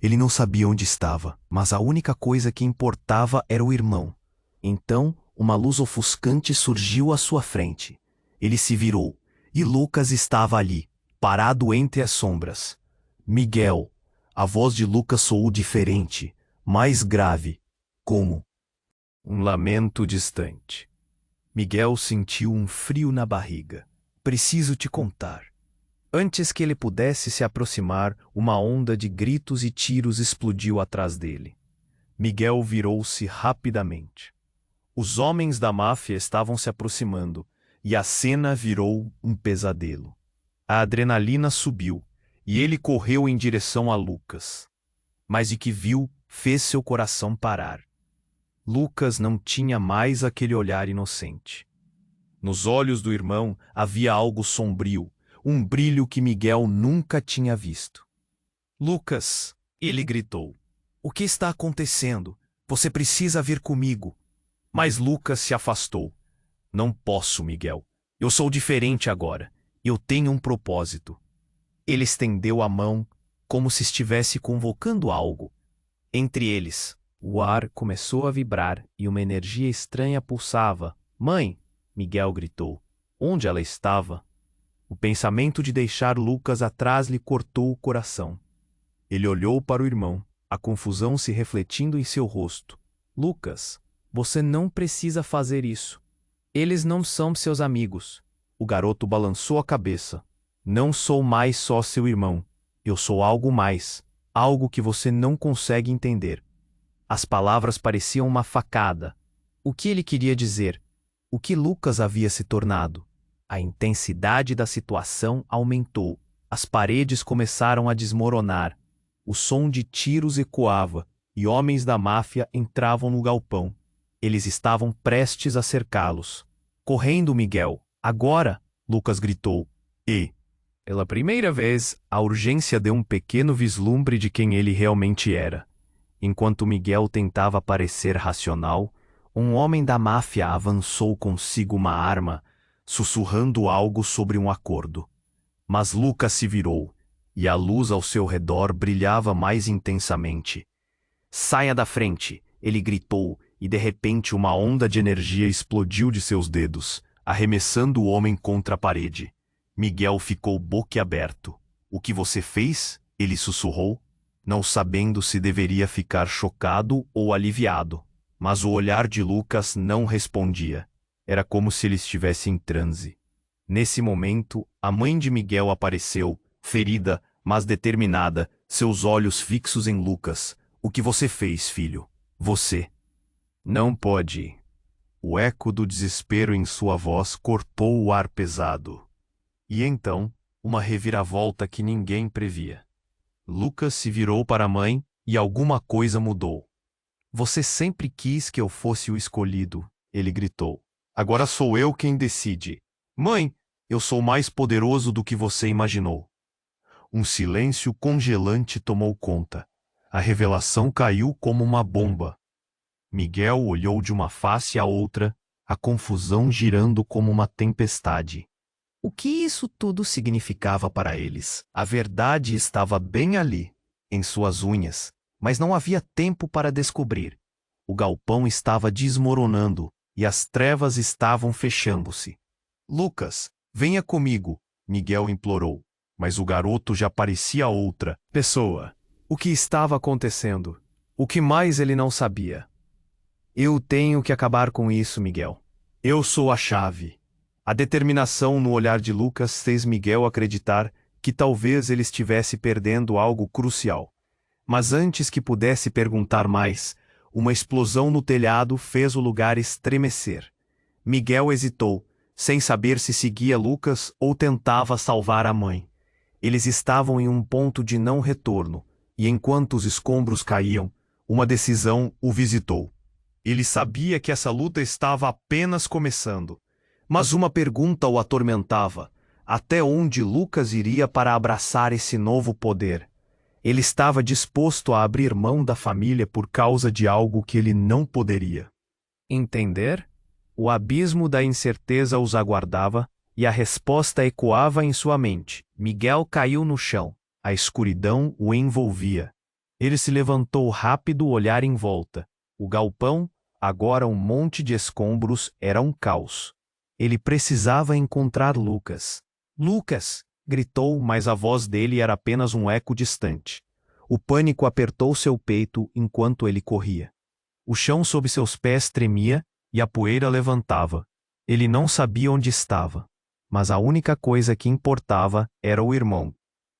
Ele não sabia onde estava, mas a única coisa que importava era o irmão. Então, uma luz ofuscante surgiu à sua frente. Ele se virou, e Lucas estava ali, parado entre as sombras. Miguel! A voz de Lucas soou diferente, mais grave, como um lamento distante. Miguel sentiu um frio na barriga. Preciso te contar. Antes que ele pudesse se aproximar, uma onda de gritos e tiros explodiu atrás dele. Miguel virou-se rapidamente. Os homens da máfia estavam se aproximando, e a cena virou um pesadelo. A adrenalina subiu, e ele correu em direção a Lucas. Mas o que viu fez seu coração parar. Lucas não tinha mais aquele olhar inocente. Nos olhos do irmão havia algo sombrio, um brilho que Miguel nunca tinha visto. Lucas! Ele gritou. O que está acontecendo? Você precisa vir comigo. Mas Lucas se afastou. Não posso, Miguel. Eu sou diferente agora. Eu tenho um propósito. Ele estendeu a mão, como se estivesse convocando algo. Entre eles, o ar começou a vibrar e uma energia estranha pulsava. Mãe! Miguel gritou. Onde ela estava? O pensamento de deixar Lucas atrás lhe cortou o coração. Ele olhou para o irmão, a confusão se refletindo em seu rosto. Lucas, você não precisa fazer isso. Eles não são seus amigos. O garoto balançou a cabeça. Não sou mais só seu irmão. Eu sou algo mais, algo que você não consegue entender. As palavras pareciam uma facada. O que ele queria dizer? O que Lucas havia se tornado? A intensidade da situação aumentou. As paredes começaram a desmoronar. O som de tiros ecoava e homens da máfia entravam no galpão. Eles estavam prestes a cercá-los. Correndo, Miguel! Agora! Lucas gritou. E, pela primeira vez, a urgência deu um pequeno vislumbre de quem ele realmente era. Enquanto Miguel tentava parecer racional, um homem da máfia avançou consigo uma arma, sussurrando algo sobre um acordo. Mas Lucas se virou, e a luz ao seu redor brilhava mais intensamente. Saia da frente! Ele gritou, e de repente uma onda de energia explodiu de seus dedos, arremessando o homem contra a parede. Miguel ficou boquiaberto. O que você fez? Ele sussurrou, não sabendo se deveria ficar chocado ou aliviado. Mas o olhar de Lucas não respondia. Era como se ele estivesse em transe. Nesse momento, a mãe de Miguel apareceu, ferida, mas determinada, seus olhos fixos em Lucas. O que você fez, filho? Você não pode. O eco do desespero em sua voz cortou o ar pesado. E então, uma reviravolta que ninguém previa. Lucas se virou para a mãe e alguma coisa mudou. Você sempre quis que eu fosse o escolhido, ele gritou. Agora sou eu quem decide. Mãe, eu sou mais poderoso do que você imaginou. Um silêncio congelante tomou conta. A revelação caiu como uma bomba. Miguel olhou de uma face à outra, a confusão girando como uma tempestade. O que isso tudo significava para eles? A verdade estava bem ali, em suas unhas, mas não havia tempo para descobrir. O galpão estava desmoronando e as trevas estavam fechando-se. Lucas, venha comigo, Miguel implorou, mas o garoto já parecia outra pessoa. O que estava acontecendo? O que mais ele não sabia? Eu tenho que acabar com isso, Miguel. Eu sou a chave. A determinação no olhar de Lucas fez Miguel acreditar que talvez ele estivesse perdendo algo crucial. Mas antes que pudesse perguntar mais, uma explosão no telhado fez o lugar estremecer. Miguel hesitou, sem saber se seguia Lucas ou tentava salvar a mãe. Eles estavam em um ponto de não retorno, e enquanto os escombros caíam, uma decisão o visitou. Ele sabia que essa luta estava apenas começando. Mas uma pergunta o atormentava: até onde Lucas iria para abraçar esse novo poder? Ele estava disposto a abrir mão da família por causa de algo que ele não poderia entender? O abismo da incerteza os aguardava, e a resposta ecoava em sua mente. Miguel caiu no chão. A escuridão o envolvia. Ele se levantou rápido, olhar em volta. O galpão, agora um monte de escombros, era um caos. Ele precisava encontrar Lucas. Lucas! Gritou, mas a voz dele era apenas um eco distante. O pânico apertou seu peito enquanto ele corria. O chão sob seus pés tremia e a poeira levantava. Ele não sabia onde estava, mas a única coisa que importava era o irmão.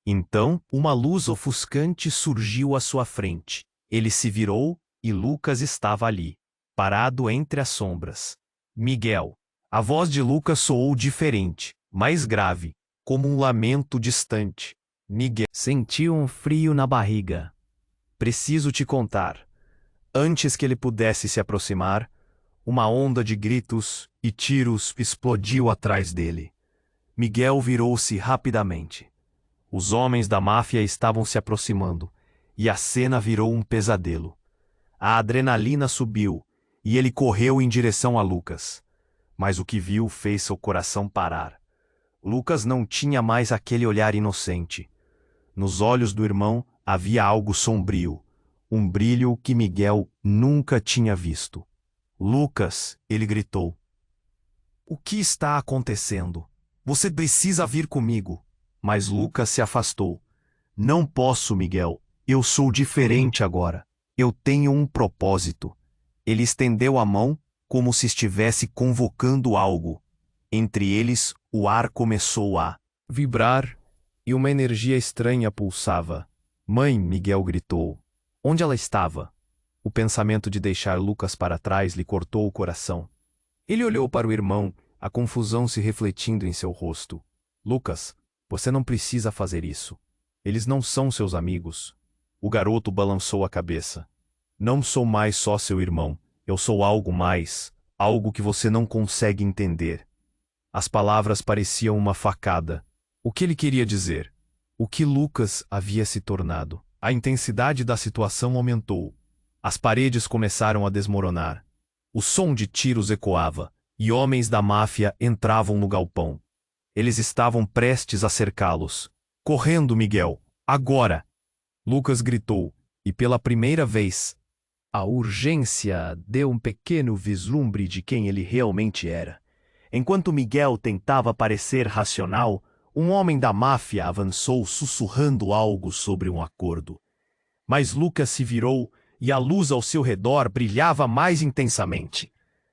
Então, uma luz ofuscante surgiu à sua frente. Ele se virou e Lucas estava ali, parado entre as sombras. Miguel! A voz de Lucas soou diferente, mais grave, como um lamento distante. Miguel sentiu um frio na barriga. Preciso te contar. Antes que ele pudesse se aproximar, uma onda de gritos e tiros explodiu atrás dele. Miguel virou-se rapidamente. Os homens da máfia estavam se aproximando, e a cena virou um pesadelo. A adrenalina subiu, e ele correu em direção a Lucas. Mas o que viu fez seu coração parar. Lucas não tinha mais aquele olhar inocente. Nos olhos do irmão havia algo sombrio, um brilho que Miguel nunca tinha visto. Lucas, ele gritou. O que está acontecendo? Você precisa vir comigo. Mas Lucas se afastou. Não posso, Miguel. Eu sou diferente agora. Eu tenho um propósito. Ele estendeu a mão, como se estivesse convocando algo. Entre eles, o ar começou a vibrar e uma energia estranha pulsava. Mãe, Miguel gritou. Onde ela estava? O pensamento de deixar Lucas para trás lhe cortou o coração. Ele olhou para o irmão, a confusão se refletindo em seu rosto. Lucas, você não precisa fazer isso. Eles não são seus amigos. O garoto balançou a cabeça. Não sou mais só seu irmão. Eu sou algo mais, algo que você não consegue entender. As palavras pareciam uma facada. O que ele queria dizer? O que Lucas havia se tornado? A intensidade da situação aumentou. As paredes começaram a desmoronar. O som de tiros ecoava, e homens da máfia entravam no galpão. Eles estavam prestes a cercá-los. Correndo, Miguel! Agora! Lucas gritou, e pela primeira vez, a urgência deu um pequeno vislumbre de quem ele realmente era. Enquanto Miguel tentava parecer racional, um homem da máfia avançou sussurrando algo sobre um acordo. Mas Lucas se virou e a luz ao seu redor brilhava mais intensamente.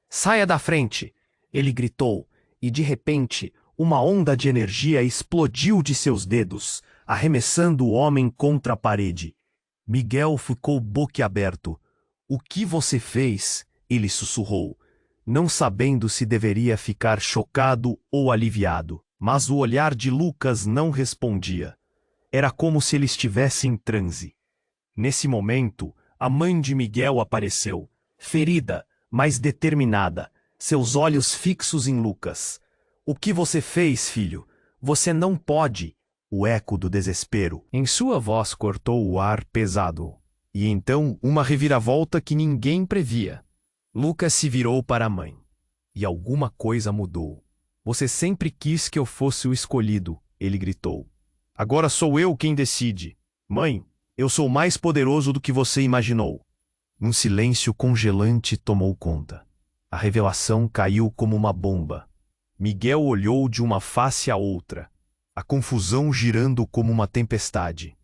Saia da frente! Ele gritou, e de repente, uma onda de energia explodiu de seus dedos, arremessando o homem contra a parede. Miguel ficou boquiaberto. O que você fez? Ele sussurrou, não sabendo se deveria ficar chocado ou aliviado. Mas o olhar de Lucas não respondia. Era como se ele estivesse em transe. Nesse momento, a mãe de Miguel apareceu, ferida, mas determinada, seus olhos fixos em Lucas. O que você fez, filho? Você não pode. O eco do desespero em sua voz cortou o ar pesado. E então, uma reviravolta que ninguém previa. Lucas se virou para a mãe. E alguma coisa mudou. Você sempre quis que eu fosse o escolhido, ele gritou. Agora sou eu quem decide. Mãe, eu sou mais poderoso do que você imaginou. Um silêncio congelante tomou conta. A revelação caiu como uma bomba. Miguel olhou de uma face à outra, a confusão girando como uma tempestade.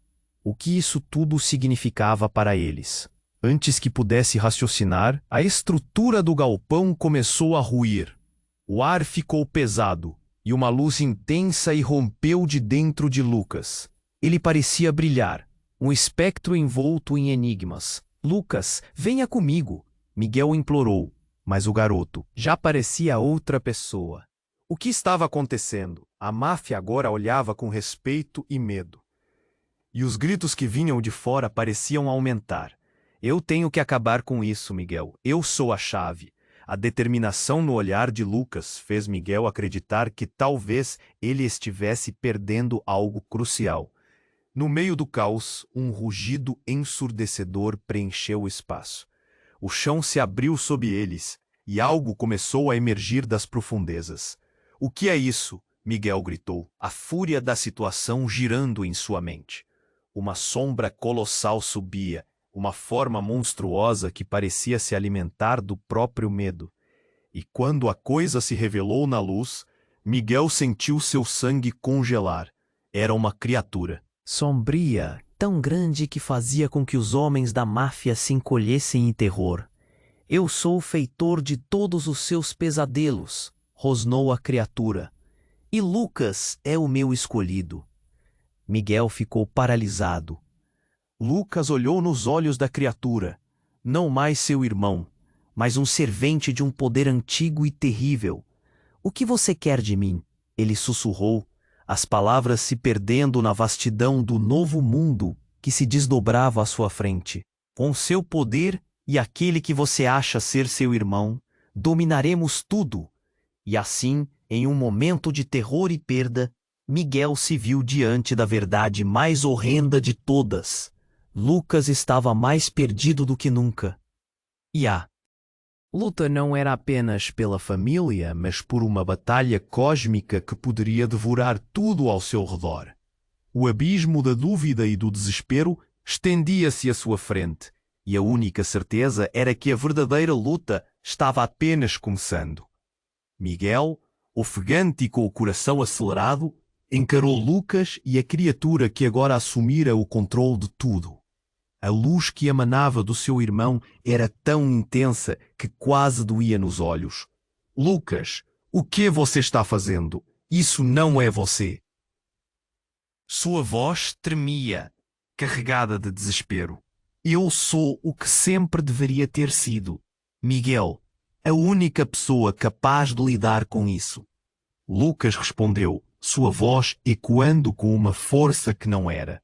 O que isso tudo significava para eles? Antes que pudesse raciocinar, a estrutura do galpão começou a ruir. O ar ficou pesado, e uma luz intensa irrompeu de dentro de Lucas. Ele parecia brilhar, um espectro envolto em enigmas. Lucas, venha comigo, Miguel implorou, mas o garoto já parecia outra pessoa. O que estava acontecendo? A máfia agora olhava com respeito e medo. E os gritos que vinham de fora pareciam aumentar. Eu tenho que acabar com isso, Miguel. Eu sou a chave. A determinação no olhar de Lucas fez Miguel acreditar que talvez ele estivesse perdendo algo crucial. No meio do caos, um rugido ensurdecedor preencheu o espaço. O chão se abriu sob eles, e algo começou a emergir das profundezas. O que é isso? Miguel gritou, a fúria da situação girando em sua mente. Uma sombra colossal subia, uma forma monstruosa que parecia se alimentar do próprio medo. E quando a coisa se revelou na luz, Miguel sentiu seu sangue congelar. Era uma criatura. Sombria, tão grande que fazia com que os homens da máfia se encolhessem em terror. Eu sou o feitor de todos os seus pesadelos, rosnou a criatura. E Lucas é o meu escolhido. Miguel ficou paralisado. Lucas olhou nos olhos da criatura, não mais seu irmão, mas um servente de um poder antigo e terrível. O que você quer de mim? Ele sussurrou, as palavras se perdendo na vastidão do novo mundo que se desdobrava à sua frente. Com seu poder e aquele que você acha ser seu irmão, dominaremos tudo. E assim, em um momento de terror e perda, Miguel se viu diante da verdade mais horrenda de todas. Lucas estava mais perdido do que nunca. E a luta não era apenas pela família, mas por uma batalha cósmica que poderia devorar tudo ao seu redor. O abismo da dúvida e do desespero estendia-se à sua frente, e a única certeza era que a verdadeira luta estava apenas começando. Miguel, ofegante e com o coração acelerado, encarou Lucas e a criatura que agora assumira o controle de tudo. A luz que emanava do seu irmão era tão intensa que quase doía nos olhos. Lucas, o que você está fazendo? Isso não é você. Sua voz tremia, carregada de desespero. Eu sou o que sempre deveria ter sido. Miguel, a única pessoa capaz de lidar com isso. Lucas respondeu, sua voz ecoando com uma força que não era.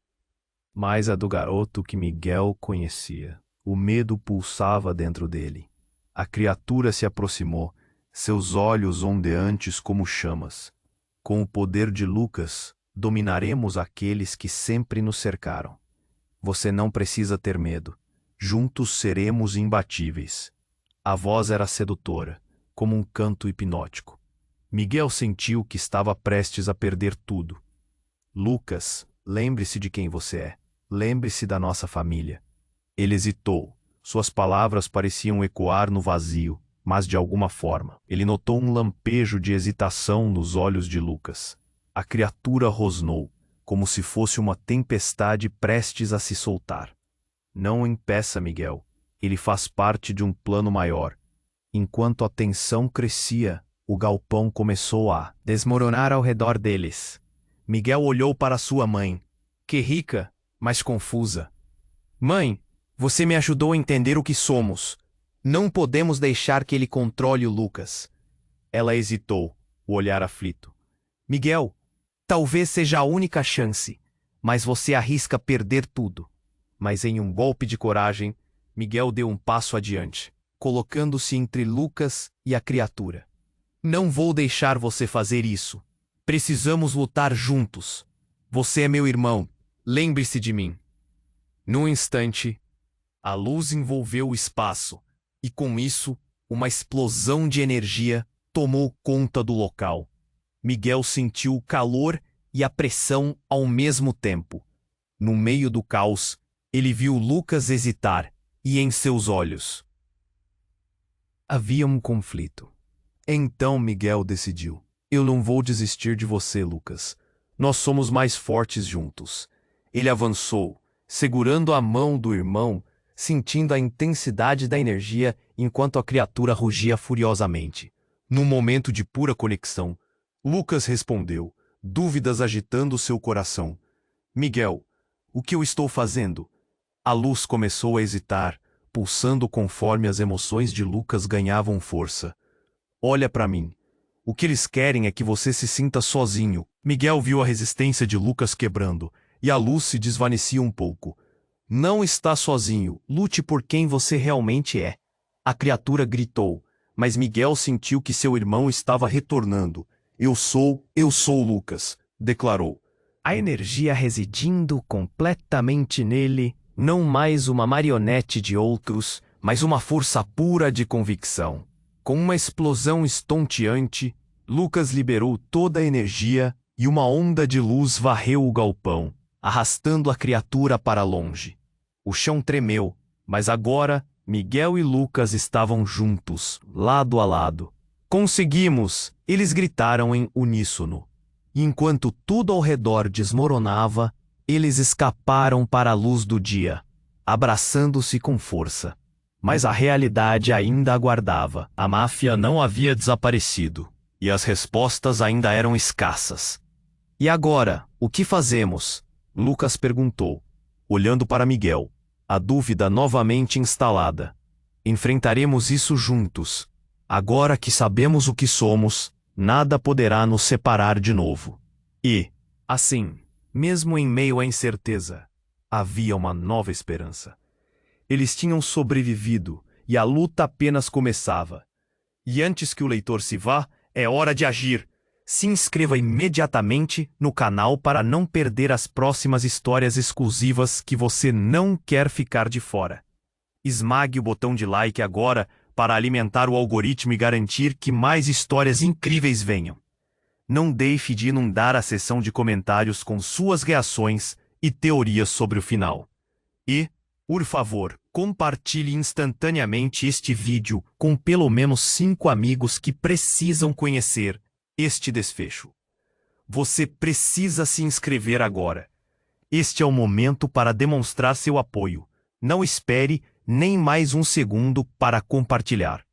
Mas a do garoto que Miguel conhecia. O medo pulsava dentro dele. A criatura se aproximou, seus olhos ondeantes como chamas. Com o poder de Lucas, dominaremos aqueles que sempre nos cercaram. Você não precisa ter medo. Juntos seremos imbatíveis. A voz era sedutora, como um canto hipnótico. Miguel sentiu que estava prestes a perder tudo. Lucas, lembre-se de quem você é. Lembre-se da nossa família. Ele hesitou. Suas palavras pareciam ecoar no vazio, mas de alguma forma, ele notou um lampejo de hesitação nos olhos de Lucas. A criatura rosnou, como se fosse uma tempestade prestes a se soltar. Não o impeça, Miguel. Ele faz parte de um plano maior. Enquanto a tensão crescia, o galpão começou a desmoronar ao redor deles. Miguel olhou para sua mãe, que rica, mas confusa. Mãe, você me ajudou a entender o que somos. Não podemos deixar que ele controle o Lucas. Ela hesitou, o olhar aflito. Miguel, talvez seja a única chance, mas você arrisca perder tudo. Mas em um golpe de coragem, Miguel deu um passo adiante, colocando-se entre Lucas e a criatura. Não vou deixar você fazer isso. Precisamos lutar juntos. Você é meu irmão. Lembre-se de mim. Num instante, a luz envolveu o espaço, e com isso, uma explosão de energia tomou conta do local. Miguel sentiu o calor e a pressão ao mesmo tempo. No meio do caos, ele viu Lucas hesitar, e em seus olhos havia um conflito. Então Miguel decidiu: eu não vou desistir de você, Lucas. Nós somos mais fortes juntos. Ele avançou, segurando a mão do irmão, sentindo a intensidade da energia enquanto a criatura rugia furiosamente. Num momento de pura conexão, Lucas respondeu, dúvidas agitando seu coração. Miguel, o que eu estou fazendo? A luz começou a hesitar, pulsando conforme as emoções de Lucas ganhavam força. Olha para mim. O que eles querem é que você se sinta sozinho. Miguel viu a resistência de Lucas quebrando, e a luz se desvanecia um pouco. Não está sozinho, lute por quem você realmente é. A criatura gritou, mas Miguel sentiu que seu irmão estava retornando. Eu sou Lucas, declarou. A energia residindo completamente nele, não mais uma marionete de outros, mas uma força pura de convicção. Com uma explosão estonteante, Lucas liberou toda a energia e uma onda de luz varreu o galpão, arrastando a criatura para longe. O chão tremeu, mas agora Miguel e Lucas estavam juntos, lado a lado. Conseguimos! Eles gritaram em uníssono. E enquanto tudo ao redor desmoronava, eles escaparam para a luz do dia, abraçando-se com força. Mas a realidade ainda aguardava. A máfia não havia desaparecido, e as respostas ainda eram escassas. E agora, o que fazemos? Lucas perguntou, olhando para Miguel, a dúvida novamente instalada. Enfrentaremos isso juntos. Agora que sabemos o que somos, nada poderá nos separar de novo. E, assim, mesmo em meio à incerteza, havia uma nova esperança. Eles tinham sobrevivido, e a luta apenas começava. E antes que o leitor se vá, é hora de agir. Se inscreva imediatamente no canal para não perder as próximas histórias exclusivas que você não quer ficar de fora. Esmague o botão de like agora para alimentar o algoritmo e garantir que mais histórias incríveis venham. Não deixe de inundar a seção de comentários com suas reações e teorias sobre o final. E, por favor, compartilhe instantaneamente este vídeo com pelo menos 5 amigos que precisam conhecer este desfecho. Você precisa se inscrever agora. Este é o momento para demonstrar seu apoio. Não espere nem mais um segundo para compartilhar.